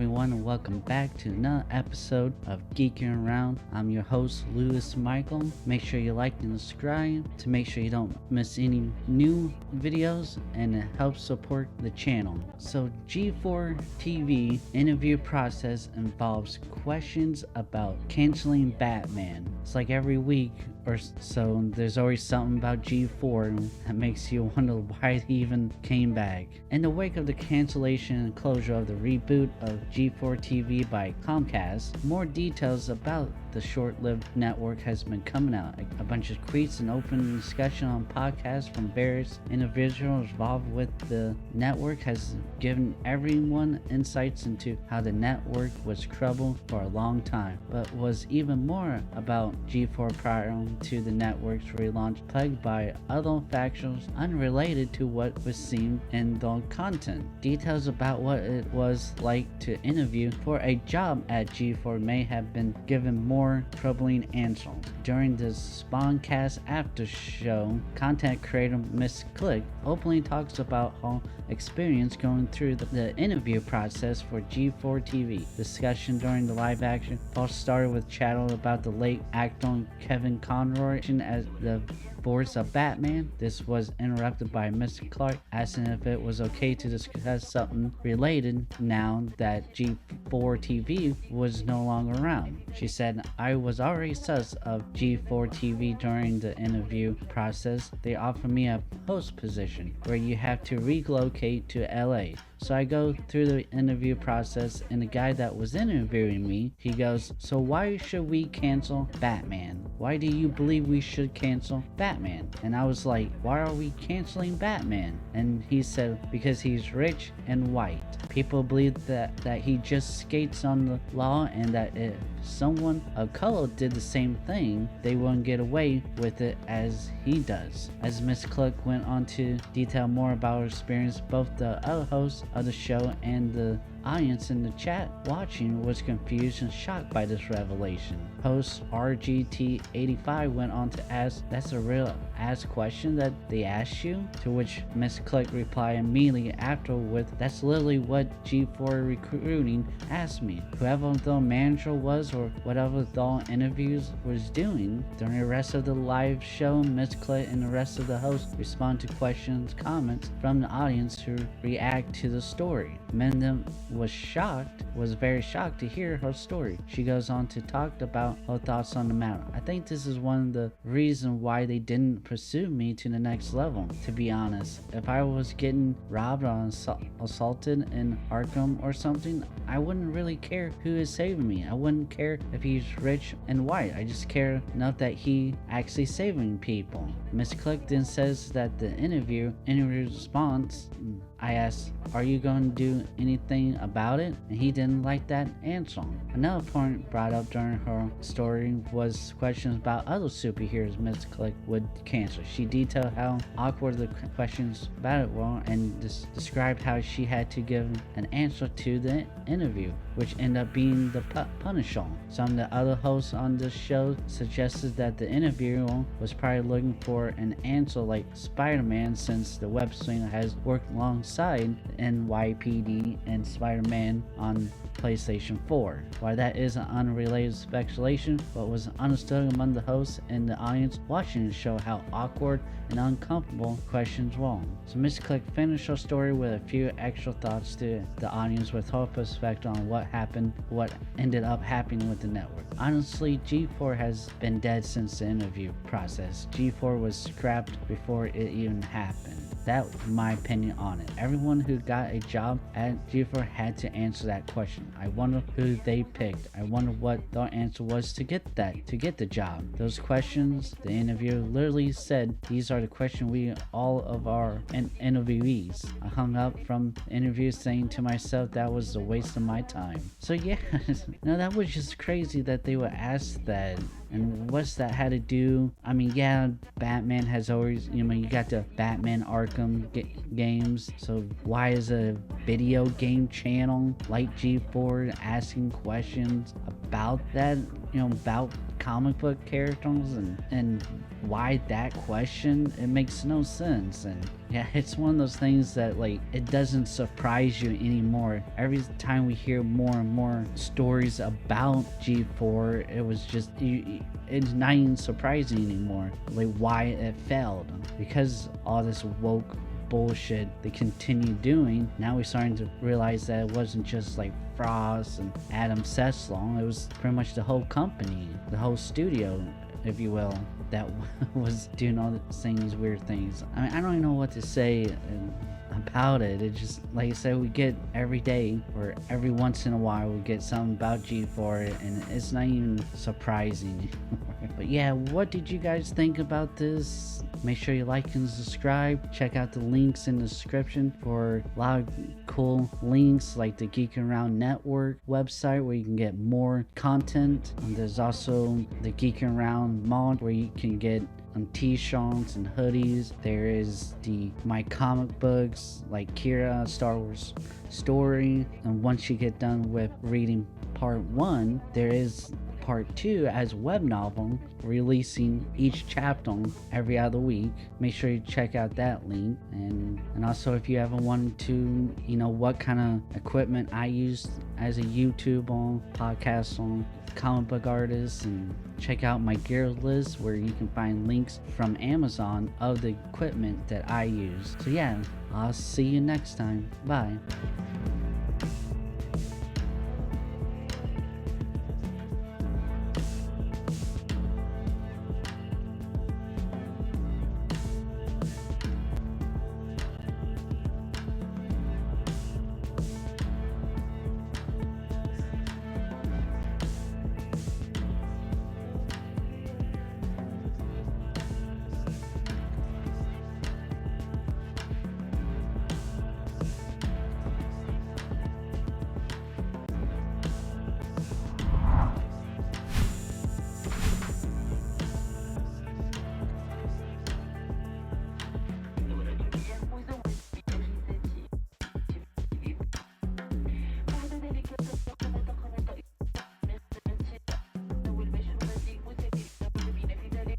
everyone, and welcome back to another episode of Geeking Around. I'm your host, Lewis Michael. Make sure you like and subscribe to make sure you don't miss any new videos, and it helps support the channel. So G4TV interview process involves questions about canceling Batman. It's like every week or so, there's always something about G4 that makes you wonder why he even came back. In the wake of the cancellation and closure of the reboot of G4TV by Comcast, more details about the short-lived network has been coming out. A bunch of tweets and open discussion on podcasts from various individuals involved with the network has given everyone insights into how the network was troubled for a long time, but was even more about G4 prior to the network's relaunch, plagued by other factions unrelated to what was seen in the content. Details about what it was like to interview for a job at G4 may have been given more troubling answers. During the Spawncast after show, content creator MissClick openly talks about her experience going through the interview process for G4TV. Discussion during the live action first started with chatter about the late actor Kevin Conroy as the voice of Batman. This was interrupted by MissClick asking if it was okay to discuss something related now that G4TV was no longer around. She said, "I was already sus of G4TV during the interview process. They offered me a host position where you have to relocate to LA. So I go through the interview process, and the guy that was interviewing me, he goes, 'So why should we cancel Batman? Why do you believe we should cancel Batman?' And I was like, 'Why are we canceling Batman?' And he said, 'Because he's rich and white. People believe that he just skates on the law, and that if someone of color did the same thing, they wouldn't get away with it as he does.'" As MissClick went on to detail more about her experience, both the other hosts of the show and the audience in the chat watching was confused and shocked by this revelation. Host RGT85 went on to ask, "That's a real ass question that they asked you?" To which MissClick replied immediately after with, "That's literally what G4 recruiting asked me. Whoever the manager was or whatever the interviews was doing." During the rest of the live show, MissClick and the rest of the hosts respond to questions, comments from the audience to react to the story. Mendham was very shocked to hear her story. She goes on to talk about her thoughts on the matter. "I think this is one of the reasons why they didn't pursue me to the next level, to be honest. If I was getting robbed or assaulted in Arkham or something, I wouldn't really care who is saving me. I wouldn't care if he's rich and white. I just care enough that he actually saving people." MissClick then says that the interview response, I asked, "Are you going to do anything about it?" And he didn't like that answer. Another point brought up during her story was questions about other superheroes MissClick would cancel. She detailed how awkward the questions about it were, and described how she had to give an answer to the interview, which ended up being the Punisher. Some of the other hosts on this show suggested that the interviewer was probably looking for an answer like Spider-Man, since the web swinger has worked alongside NYPD and Spider-Man on PlayStation 4. While that is an unrelated speculation, what was understood among the hosts and the audience watching the show how awkward and uncomfortable questions were. So MissClick finished her story with a few extra thoughts to the audience with her perspective on what ended up happening with the network. Honestly, G4 has been dead since the interview process. G4 was scrapped before it even happened. That was my opinion on it. Everyone who got a job at G4 had to answer that question. I wonder who they picked. I wonder what their answer was to get the job. Those questions, the interviewer literally said, "These are the questions we all of our interviewees." I hung up from the interview saying to myself that was a waste of my time. So yeah, no, that was just crazy that they would ask that. And what's that had to do? I mean, yeah, Batman has always, you got the Batman Arkham games. So why is a video game channel like G4 asking questions about that? about comic book characters and why that question, it makes no sense. And yeah, it's one of those things that like it doesn't surprise you anymore. Every time we hear more and more stories about G4, it was just it's not even surprising anymore, like why it failed, because all this woke bullshit they continue doing. Now we're starting to realize that it wasn't just like Frost and Adam Sessler, it was pretty much the whole company, the whole studio, if you will, that was doing saying these weird things. I mean, I don't even know what to say about it. It just, like I said, we get every day or every once in a while we get something about G4, and it's not even surprising anymore. But yeah, what did you guys think about this? Make sure you like and subscribe. Check out the links in the description for a lot of cool links, like the Geeking Around Network website where you can get more content. And there's also the Geeking Around mod where you can get t-shirts and hoodies. There is the My Comic Books, like Kira, Star Wars story. And once you get done with reading part 1, there is part 2 as Webnovel, releasing each chapter every other week. Make sure you check out that link. And also, if you ever wanted to what kind of equipment I use as a YouTube podcast on comic book artists, and check out my gear list where you can find links from Amazon of the equipment that I use. So yeah, I'll see you next time. Bye.